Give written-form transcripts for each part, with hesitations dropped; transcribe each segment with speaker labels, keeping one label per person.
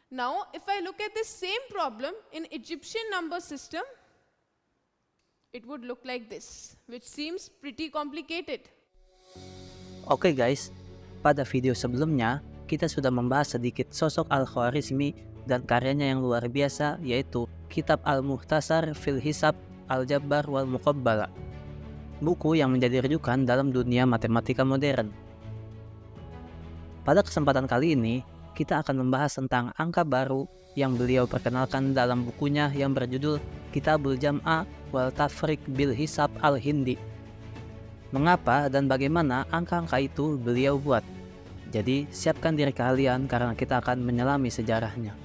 Speaker 1: Now, if I look at the same problem in Egyptian number system, it would look like this, which seems pretty complicated.
Speaker 2: Oke guys, pada video sebelumnya kita sudah membahas sedikit sosok Al-Khwarizmi dan karyanya yang luar biasa, yaitu Kitab Al-Mukhtasar fil Hisab Al-Jabbar wal Muqabbala, buku yang menjadi rujukan dalam dunia matematika modern. Pada kesempatan kali ini, kita akan membahas tentang angka baru yang beliau perkenalkan dalam bukunya yang berjudul Kitabul Jam'a wal Tafriq bil Hisab Al-Hindi. Mengapa dan bagaimana angka-angka itu beliau buat? Jadi siapkan diri kalian karena kita akan menyelami sejarahnya.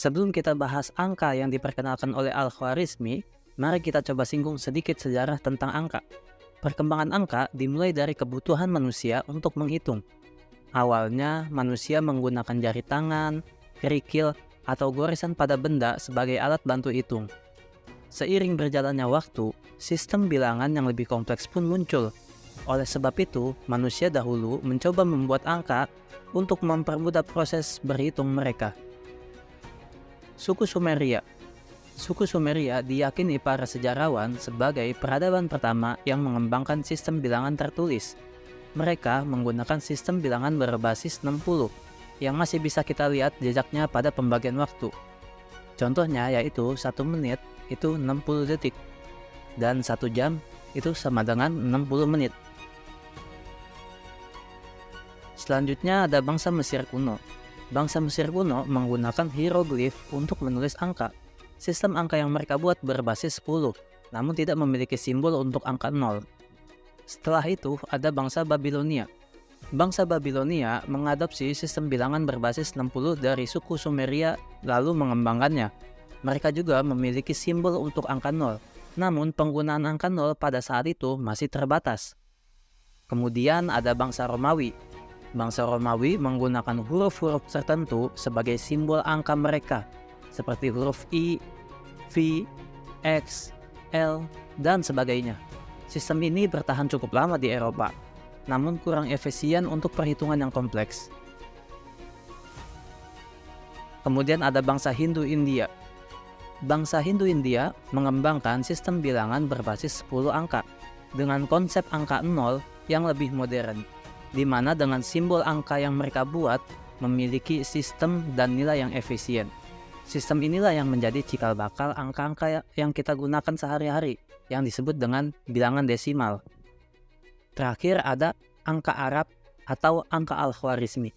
Speaker 2: Sebelum kita bahas angka yang diperkenalkan oleh Al-Khwarizmi, mari kita coba singgung sedikit sejarah tentang angka. Perkembangan angka dimulai dari kebutuhan manusia untuk menghitung. Awalnya, manusia menggunakan jari tangan, kerikil, atau goresan pada benda sebagai alat bantu hitung. Seiring berjalannya waktu, sistem bilangan yang lebih kompleks pun muncul. Oleh sebab itu, manusia dahulu mencoba membuat angka untuk mempermudah proses berhitung mereka. Suku Sumeria. Suku Sumeria diyakini para sejarawan sebagai peradaban pertama yang mengembangkan sistem bilangan tertulis. Mereka menggunakan sistem bilangan berbasis 60 yang masih bisa kita lihat jejaknya pada pembagian waktu. Contohnya yaitu 1 menit itu 60 detik dan 1 jam itu sama dengan 60 menit. Selanjutnya ada bangsa Mesir kuno. Bangsa Mesir kuno menggunakan hieroglif untuk menulis angka. Sistem angka yang mereka buat berbasis 10, namun tidak memiliki simbol untuk angka 0. Setelah itu ada bangsa Babilonia. Bangsa Babilonia mengadopsi sistem bilangan berbasis 60 dari suku Sumeria lalu mengembangkannya. Mereka juga memiliki simbol untuk angka 0, namun penggunaan angka 0 pada saat itu masih terbatas. Kemudian ada bangsa Romawi. Bangsa Romawi menggunakan huruf-huruf tertentu sebagai simbol angka mereka, seperti huruf I, V, X, L, dan sebagainya. Sistem ini bertahan cukup lama di Eropa, namun kurang efisien untuk perhitungan yang kompleks. Kemudian ada bangsa Hindu India. Bangsa Hindu India mengembangkan sistem bilangan berbasis 10 angka, dengan konsep angka 0 yang lebih modern, di mana dengan simbol angka yang mereka buat memiliki sistem dan nilai yang efisien. Sistem inilah yang menjadi cikal bakal angka-angka yang kita gunakan sehari-hari, yang disebut dengan bilangan desimal. Terakhir ada angka Arab atau angka Al-Khwarizmi.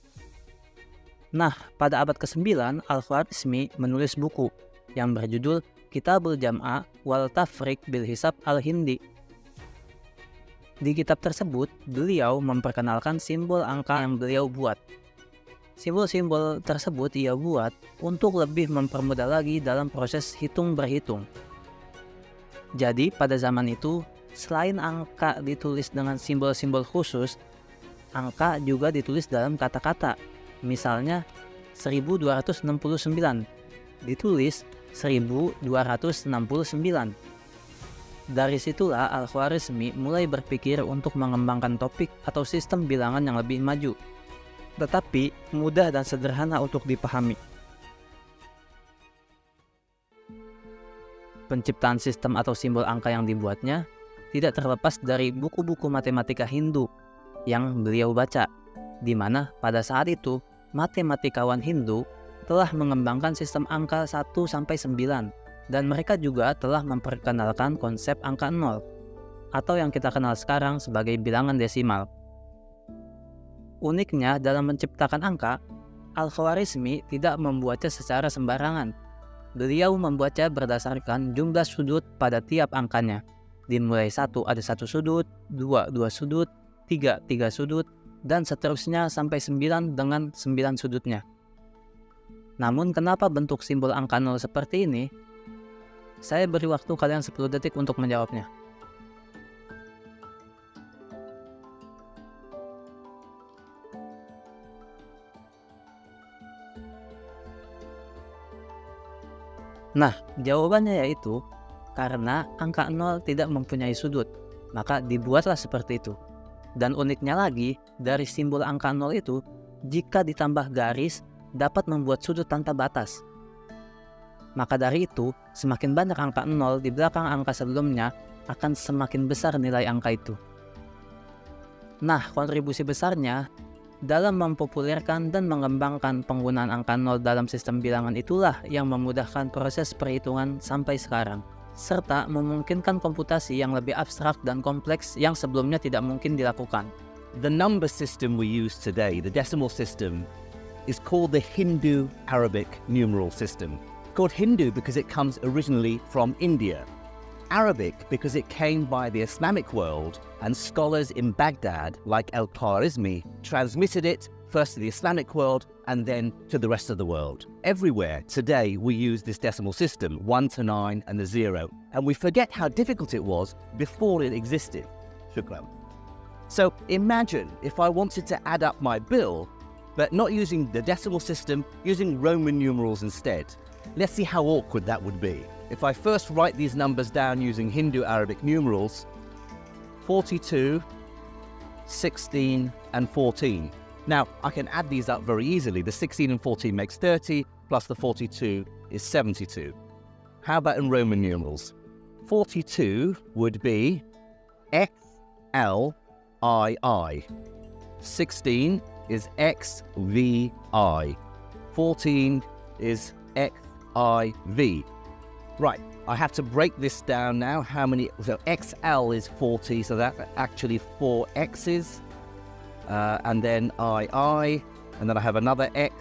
Speaker 2: Nah, pada abad ke-9, Al-Khwarizmi menulis buku yang berjudul Kitabul Jam'a wal Tafriq bil Hisab Al-Hindi. Di kitab tersebut, beliau memperkenalkan simbol angka yang beliau buat. Simbol-simbol tersebut ia buat untuk lebih mempermudah lagi dalam proses hitung-berhitung. Jadi, pada zaman itu, selain angka ditulis dengan simbol-simbol khusus, angka juga ditulis dalam kata-kata. Misalnya, 1269 ditulis 1269. Dari situlah Al-Khwarizmi mulai berpikir untuk mengembangkan topik atau sistem bilangan yang lebih maju, tetapi mudah dan sederhana untuk dipahami. Penciptaan sistem atau simbol angka yang dibuatnya tidak terlepas dari buku-buku matematika Hindu yang beliau baca, di mana pada saat itu matematikawan Hindu telah mengembangkan sistem angka 1-9. Dan mereka juga telah memperkenalkan konsep angka 0, atau yang kita kenal sekarang sebagai bilangan desimal. Uniknya dalam menciptakan angka, Al-Khwarizmi tidak membuatnya secara sembarangan. Beliau membuatnya berdasarkan jumlah sudut pada tiap angkanya. Dimulai 1 ada 1 sudut, 2 sudut, 3 sudut, dan seterusnya sampai 9 dengan 9 sudutnya. Namun kenapa bentuk simbol angka 0 seperti ini? Saya beri waktu kalian 10 detik untuk menjawabnya. Nah, jawabannya yaitu karena angka 0 tidak mempunyai sudut, maka dibuatlah seperti itu. Dan uniknya lagi, dari simbol angka 0 itu, jika ditambah garis, dapat membuat sudut tanpa batas. Maka dari itu, semakin banyak angka 0 di belakang angka sebelumnya, akan semakin besar nilai angka itu. Nah, kontribusi besarnya dalam mempopulerkan dan mengembangkan penggunaan angka 0 dalam sistem bilangan itulah yang memudahkan proses perhitungan sampai sekarang, serta memungkinkan komputasi yang lebih abstrak dan kompleks yang sebelumnya tidak mungkin dilakukan.
Speaker 3: The number system we use today, the decimal system, is called the Hindu-Arabic numeral system. Called Hindu because it comes originally from India. Arabic because it came by the Islamic world, and scholars in Baghdad, like Al-Khwarizmi, transmitted it first to the Islamic world and then to the rest of the world. Everywhere today we use this decimal system, 1 to 9 and the 0, and we forget how difficult it was before it existed. Shukran. So imagine if I wanted to add up my bill, but not using the decimal system, using Roman numerals instead. Let's see how awkward that would be. If I first write these numbers down using Hindu-Arabic numerals, 42, 16, and 14. Now, I can add these up very easily. The 16 and 14 makes 30, plus the 42 is 72. How about in Roman numerals? 42 would be XLII. 16 is XVI. 14 is XIV. Right, I have to break this down now. How many? So XL is 40, so that's actually 4 X's. And then II, and then I have another X,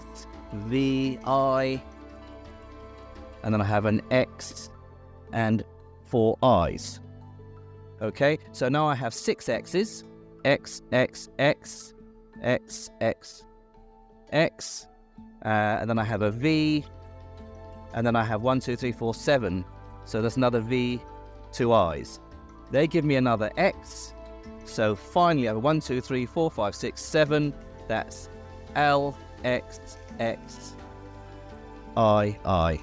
Speaker 3: VI, and then I have an X and 4 I's. Okay, so now I have 6 X's, X, X, X, X, X, X, and then I have a V, and then I have 1, 2, 3, 4, 7. So there's another V, 2 I's. They give me another X. So finally I have 1, 2, 3, 4, 5, 6, 7. That's L, X, X, I,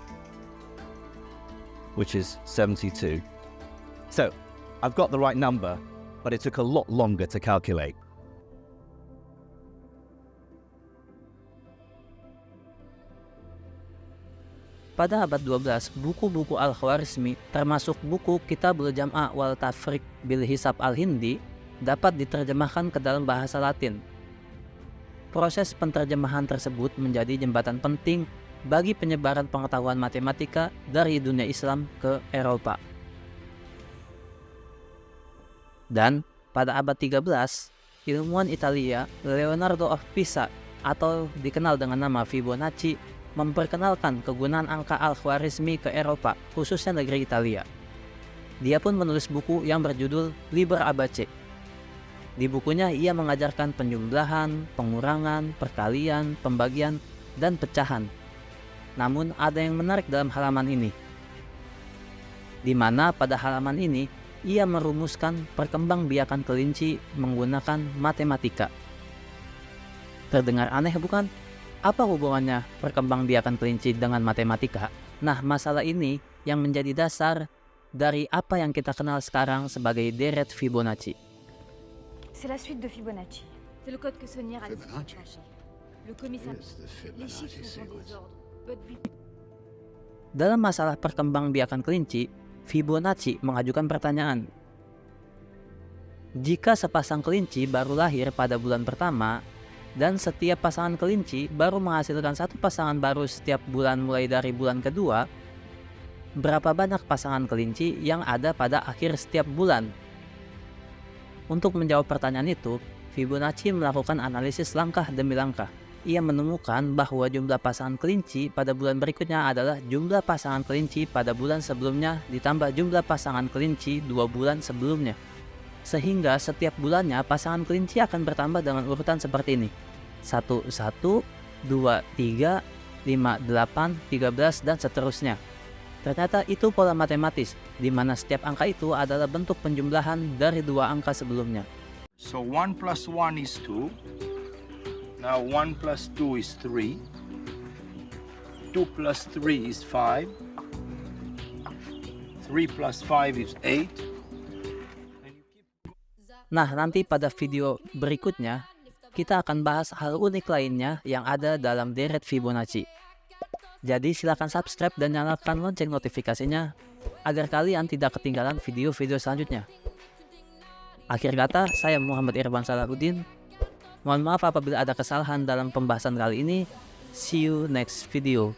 Speaker 3: which is 72. So I've got the right number, but it took a lot longer to calculate.
Speaker 2: Pada abad 12, buku-buku Al-Khwarizmi, termasuk buku Kitabul Jam'a wal Tafriq bil Hisab Al-Hindi, dapat diterjemahkan ke dalam bahasa Latin. Proses penterjemahan tersebut menjadi jembatan penting bagi penyebaran pengetahuan matematika dari dunia Islam ke Eropa. Dan pada abad 13, ilmuwan Italia Leonardo of Pisa atau dikenal dengan nama Fibonacci memperkenalkan kegunaan angka Al-Khwarizmi ke Eropa, khususnya negeri Italia. Dia pun menulis buku yang berjudul Liber Abaci. Di bukunya ia mengajarkan penjumlahan, pengurangan, perkalian, pembagian, dan pecahan. Namun ada yang menarik dalam halaman ini, di mana pada halaman ini ia merumuskan perkembangbiakan kelinci menggunakan matematika. Terdengar aneh bukan? Apa hubungannya perkembangbiakan kelinci dengan matematika? Nah, masalah ini yang menjadi dasar dari apa yang kita kenal sekarang sebagai deret Fibonacci.
Speaker 4: C'est la suite de Fibonacci. C'est le code que Sonia a
Speaker 5: Fibonacci.
Speaker 4: Le commissariat.
Speaker 5: Yes, the
Speaker 4: Les
Speaker 5: Fibonacci
Speaker 4: chiffres sont en
Speaker 5: sequence.
Speaker 4: désordre. But
Speaker 2: Dalam masalah perkembangbiakan kelinci, Fibonacci mengajukan pertanyaan. Jika sepasang kelinci baru lahir pada bulan pertama, dan setiap pasangan kelinci baru menghasilkan satu pasangan baru setiap bulan mulai dari bulan kedua, berapa banyak pasangan kelinci yang ada pada akhir setiap bulan? Untuk menjawab pertanyaan itu, Fibonacci melakukan analisis langkah demi langkah. Ia menemukan bahwa jumlah pasangan kelinci pada bulan berikutnya adalah jumlah pasangan kelinci pada bulan sebelumnya ditambah jumlah pasangan kelinci 2 bulan sebelumnya. Sehingga setiap bulannya pasangan kelinci akan bertambah dengan urutan seperti ini. 1, 1, 2, 3, 5, 8, 13, dan seterusnya. Ternyata itu pola matematis, di mana setiap angka itu adalah bentuk penjumlahan dari dua angka sebelumnya.
Speaker 5: So 1 plus 1 is 2. Now 1 plus 2 is 3. 2 plus 3 is 5. 3 plus 5 is 8.
Speaker 2: Nah, nanti pada video berikutnya, kita akan bahas hal unik lainnya yang ada dalam deret Fibonacci. Jadi silakan subscribe dan nyalakan lonceng notifikasinya agar kalian tidak ketinggalan video-video selanjutnya. Akhir kata, saya Muhammad Irwan Salahuddin. Mohon maaf apabila ada kesalahan dalam pembahasan kali ini. See you next video.